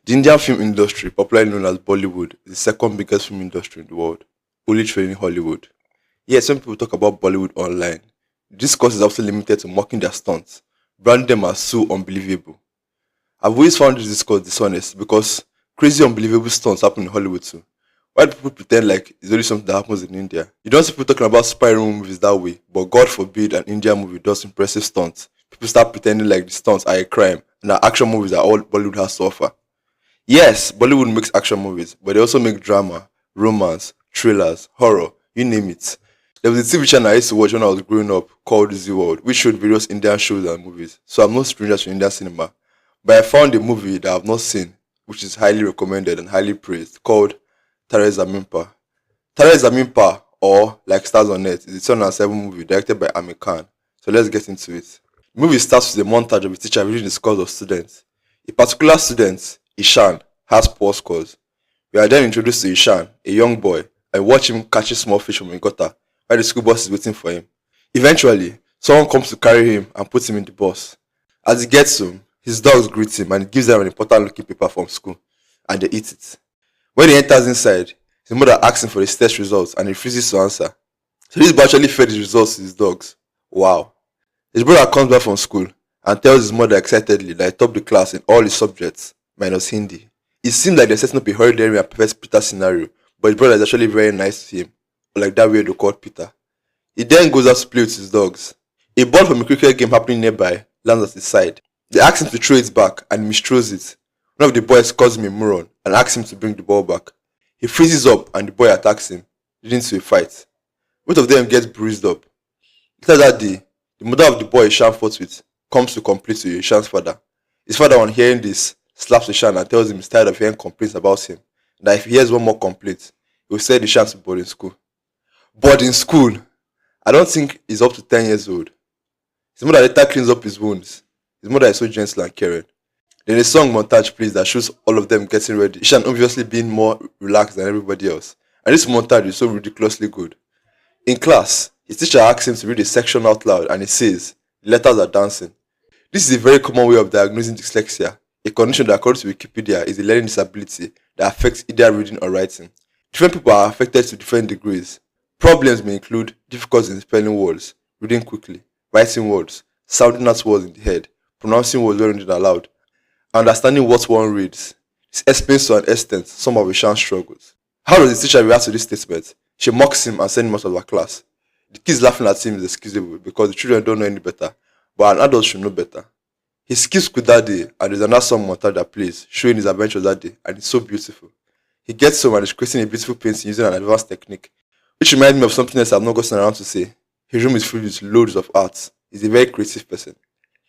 The Indian film industry, popularly known as Bollywood, is the second biggest film industry in the world, only trailing Hollywood. Yes, when people talk about Bollywood online, the discourse is also limited to mocking their stunts, branding them as so unbelievable. I've always found this discourse dishonest because crazy unbelievable stunts happen in Hollywood too. Why do people pretend like it's only something that happens in India? You don't see people talking about superhero movies that way, but God forbid an Indian movie does impressive stunts. People start pretending like the stunts are a crime and that action movies are all Bollywood has to offer. Yes, Bollywood makes action movies, but they also make drama, romance, thrillers, horror, you name it. There was a TV channel I used to watch when I was growing up called Z World, which showed various Indian shows and movies. So I'm no stranger to Indian cinema. But I found a movie that I've not seen, which is highly recommended and highly praised, called Taare Zameen Par. Taare Zameen Par, or like Stars on Net, is a 2007 movie directed by Amir Khan. So let's get into it. The movie starts with a montage of a teacher reading the scores of students. A particular student, Ishan, has poor scores. We are then introduced to Ishan, a young boy, and watch him catching small fish from a gutter while the school bus is waiting for him. Eventually, someone comes to carry him and puts him in the bus. As he gets home, his dogs greet him and gives them an important looking paper from school, and they eat it. When he enters inside, his mother asks him for his test results and he refuses to answer. So this boy actually fed his results to his dogs. Wow. His brother comes back from school and tells his mother excitedly that he topped the class in all his subjects, minus Hindi. It seems like they're setting up a Hurricane and perfect Peter scenario, but his brother is actually very nice to him, like that weirdo called Peter. He then goes out to play with his dogs. A ball from a cricket game happening nearby lands at his side. They ask him to throw it back and he misthrows it. One of the boys calls him a moron and asks him to bring the ball back. He freezes up and the boy attacks him, leading to a fight. Both of them get bruised up. Later that day, the mother of the boy Ishan fought with comes to complain to Ishan's father. His father, on hearing this, slaps Ishan and tells him he's tired of hearing complaints about him, and that if he hears one more complaint, he will send Ishan to boarding school. Boarding school? I don't think he's up to 10 years old. His mother later cleans up his wounds. His mother is so gentle and caring. Then a song montage plays that shows all of them getting ready. Ishan obviously being more relaxed than everybody else. And this montage is so ridiculously good. In class, his teacher asks him to read a section out loud and he says, the letters are dancing. This is a very common way of diagnosing dyslexia, a condition that according to Wikipedia is a learning disability that affects either reading or writing. Different people are affected to different degrees. Problems may include difficulties in spelling words, reading quickly, writing words, sounding out words in the head, pronouncing words when reading aloud, understanding what one reads. This explains to an extent some of Ishan's struggles. How does the teacher react to this statement? She mocks him and sends him out of her class. The kids laughing at him is excusable because the children don't know any better, but an adult should know better. He skips school that day and there's another song montage that plays, showing his adventures that day, and it's so beautiful. He gets home and is creating a beautiful painting using an advanced technique, which reminds me of something else I've not gotten around to say. His room is filled with loads of art. He's a very creative person.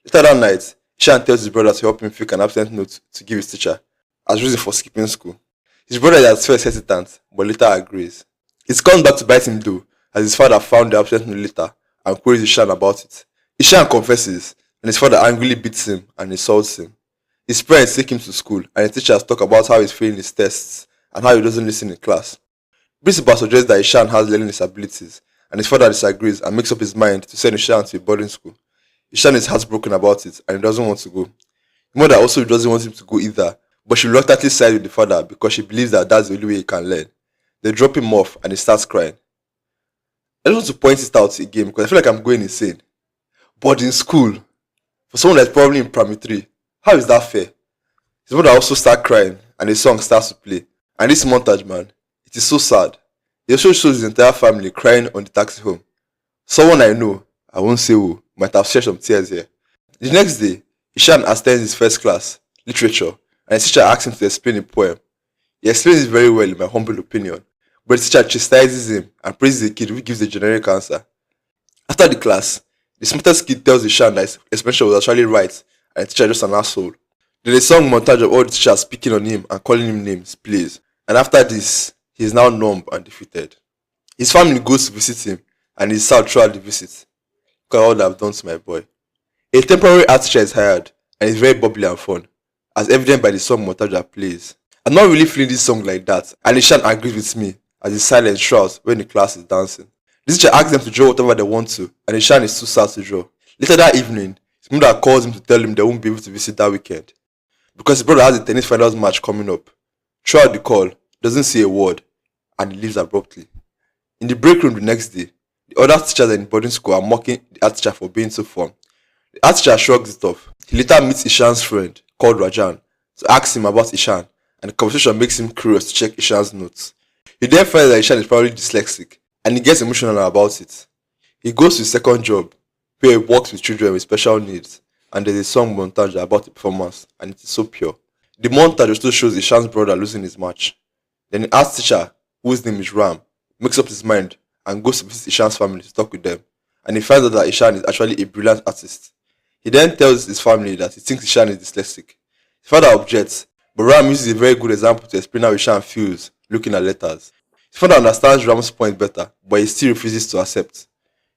Later that night, Ishan tells his brother to help him fake an absent note to give his teacher as reason for skipping school. His brother is at first hesitant, but later agrees. It comes back to bite him though, as his father found the absent note later and queries Ishan about it. Ishan confesses, and his father angrily beats him and insults him. His parents take him to school, and the teachers talk about how he's failing his tests and how he doesn't listen in class. Principal suggests that Ishan has learning disabilities, and his father disagrees and makes up his mind to send Ishan to a boarding school. Ishan is heartbroken about it and he doesn't want to go. His mother also doesn't want him to go either, but she reluctantly sides with the father because she believes that that's the only way he can learn. They drop him off and he starts crying. I just want to point it out again because I feel like I'm going insane. Boarding school, for someone that's probably in primary 3, how is that fair? His mother also starts crying and the song starts to play. And this montage, man, it is so sad. It also shows his entire family crying on the taxi home. Someone I know, I won't say who, might have shed some tears here. The next day, Ishan attends his first class, literature, and his teacher asks him to explain a poem. He explains it very well in my humble opinion, but the teacher chastises him and praises the kid who gives a generic answer. After the class, the smartest kid tells Ishan that his explanation was actually right and the teacher is just an asshole. Then a song montage of all the teachers speaking on him and calling him names plays, and after this, he is now numb and defeated. His family goes to visit him and he's sad throughout the visit. Look at all that I've done to my boy. A temporary art teacher is hired and it's very bubbly and fun, as evident by the song montage that plays. I'm not really feeling this song like that, and Ishan agrees with me as he silent shouts when the class is dancing. The teacher asks them to draw whatever they want to, and Ishan is too sad to draw. Later that evening, his mother calls him to tell him they won't be able to visit that weekend. because his brother has a tennis finals match coming up. Throughout the call, doesn't say a word, and he leaves abruptly. In the break room the next day, the other teachers in the boarding school are mocking the art teacher for being so firm. The art teacher shrugs it off. He later meets Ishan's friend, called Rajan, to ask him about Ishan, and the conversation makes him curious to check Ishan's notes. He then finds that Ishan is probably dyslexic, and he gets emotional about it. He goes to his second job, where he works with children with special needs, and there's a song montage about the performance, and it is so pure. The montage also shows Ishan's brother losing his match. Then the art teacher, whose name is Ram, makes up his mind and goes to visit Ishan's family to talk with them, and he finds out that Ishan is actually a brilliant artist. He then tells his family that he thinks Ishan is dyslexic. His father objects, but Ram uses a very good example to explain how Ishan feels looking at letters. His father understands Ram's point better, but he still refuses to accept.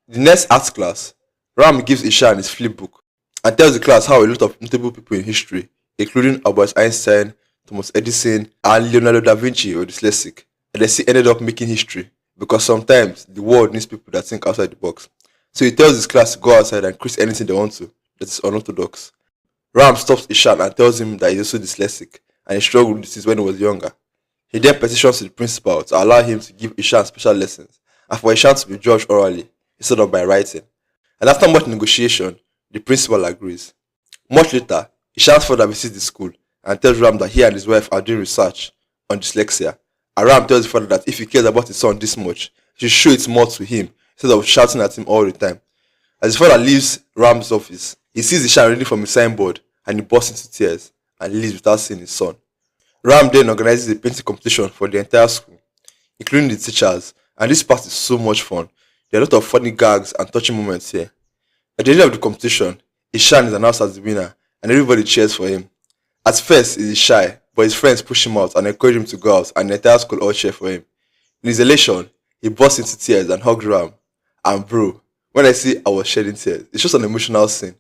In the next art class, Ram gives Ishan his flip book and tells the class how a lot of notable people in history, including Albert Einstein, Thomas Edison, and Leonardo da Vinci, were dyslexic, and they still ended up making history because sometimes the world needs people that think outside the box. So he tells his class to go outside and create anything they want to that is unorthodox. Ram stops Ishan and tells him that he's also dyslexic and he struggled with this when he was younger. He then petitions to the principal to allow him to give Ishan special lessons and for Ishan to be judged orally instead of by writing. And after much negotiation, the principal agrees. Much later, Ishan's father visits the school and tells Ram that he and his wife are doing research on dyslexia. And Ram tells his father that if he cares about his son this much, he should show it more to him instead of shouting at him all the time. As his father leaves Ram's office, he sees Ishan reading from his signboard and he bursts into tears and leaves without seeing his son. Ram then organizes a painting competition for the entire school, including the teachers, and this part is so much fun. There are a lot of funny gags and touching moments here. At the end of the competition, Ishan is announced as the winner and everybody cheers for him. At first, he is shy, but his friends push him out and encourage him to go out, and the entire school all cheer for him. In his elation, he bursts into tears and hugs Ram. And bro, when I see I was shedding tears, it's just an emotional scene.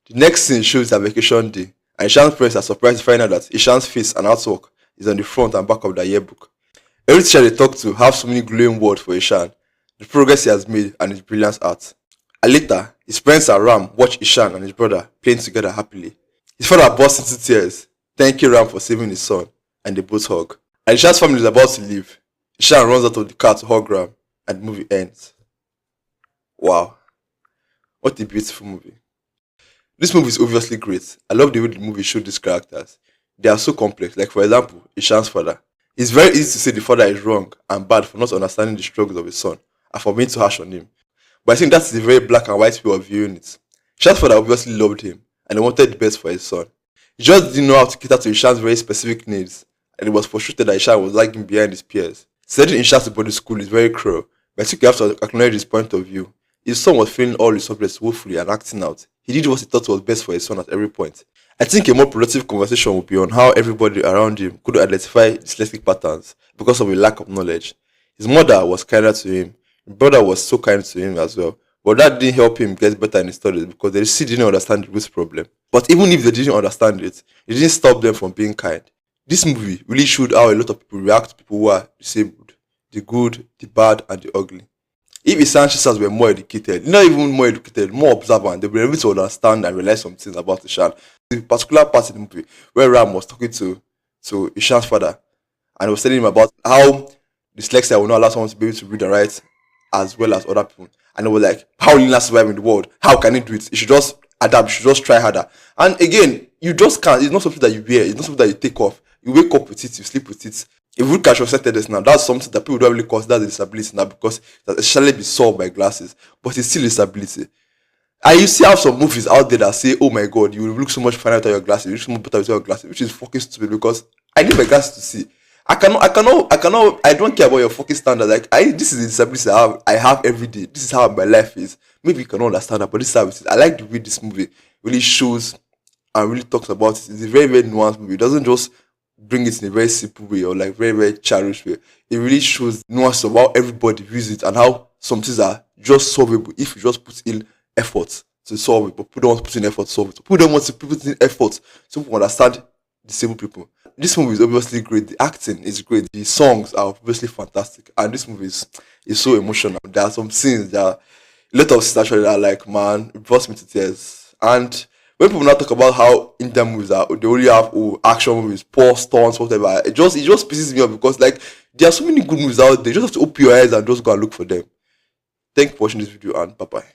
The next scene shows their vacation day, and Ishan's parents are surprised to find out that Ishan's face and artwork is on the front and back of their yearbook. Every teacher they talk to have so many glowing words for Ishan, the progress he has made, and his brilliant art. And later, his parents and Ram watch Ishan and his brother playing together happily. His father bursts into tears, thanking Ram for saving his son, and they both hug. And Ishan's family is about to leave. Ishan runs out of the car to hug Ram, and the movie ends. Wow, what a beautiful movie. This movie is obviously great. I love the way the movie showed these characters. They are so complex. Like for example, Ishan's father. It's very easy to say the father is wrong and bad for not understanding the struggles of his son and for being too harsh on him. But I think that's the very black and white way of viewing it. Ishan's father obviously loved him and he wanted the best for his son. He just didn't know how to cater to Ishan's very specific needs, and he was frustrated that Ishan was lagging behind his peers. Sending Ishan to boarding school is very cruel, but I think you have to acknowledge his point of view. His son was failing all his subjects woefully and acting out. He did what he thought was best for his son at every point. I think a more productive conversation would be on how everybody around him could identify dyslexic patterns because of a lack of knowledge. His mother was kinder to him. His brother was so kind to him as well. But that didn't help him get better in his studies because they still didn't understand the root problem. But even if they didn't understand it, it didn't stop them from being kind. This movie really showed how a lot of people react to people who are disabled. The good, the bad, and the ugly. If his ancestors were more educated, not even more educated, more observant, they were able to understand and realize some things about Ishan. The particular part in the movie where Ram was talking to Ishan's father and he was telling him about how dyslexia will not allow someone to be able to read and write as well as other people. And it was like, how will he not survive in the world? How can he do it? He should just adapt, you should just try harder. And again, you just can't. It's not something that you wear, it's not something that you take off. You wake up with it, you sleep with it. If you look at short-sightedness now, that's something that people don't really consider as a disability now because that especially be solved by glasses, but it's still a disability. And you see how some movies out there that say, oh my god, you will look so much finer without your glasses, you look so much better without your glasses, which is fucking stupid because I need my glasses to see. I don't care about your fucking standard. Like, this is the disability I have every day. This is how my life is. Maybe you cannot understand that, but this is how it is. I like the way this movie really shows and really talks about it. It's a very, very nuanced movie. It doesn't just bring it in a very simple way or like very, very childish way. It really shows nuance of how everybody views it and how some things are just solvable if you just put in effort to solve it. But people don't want to put in effort to solve it. People don't want to put in effort so people understand disabled people. This movie is obviously great. The acting is great. The songs are obviously fantastic. And this movie is so emotional. There are some scenes that a lot of scenes actually are like, man, it brought me to tears. And When people now talk about how Indian movies are, they only have action movies, poor stunts, whatever. It just pisses me off because like there are so many good movies out there. You just have to open your eyes and just go and look for them. Thank you for watching this video and bye bye.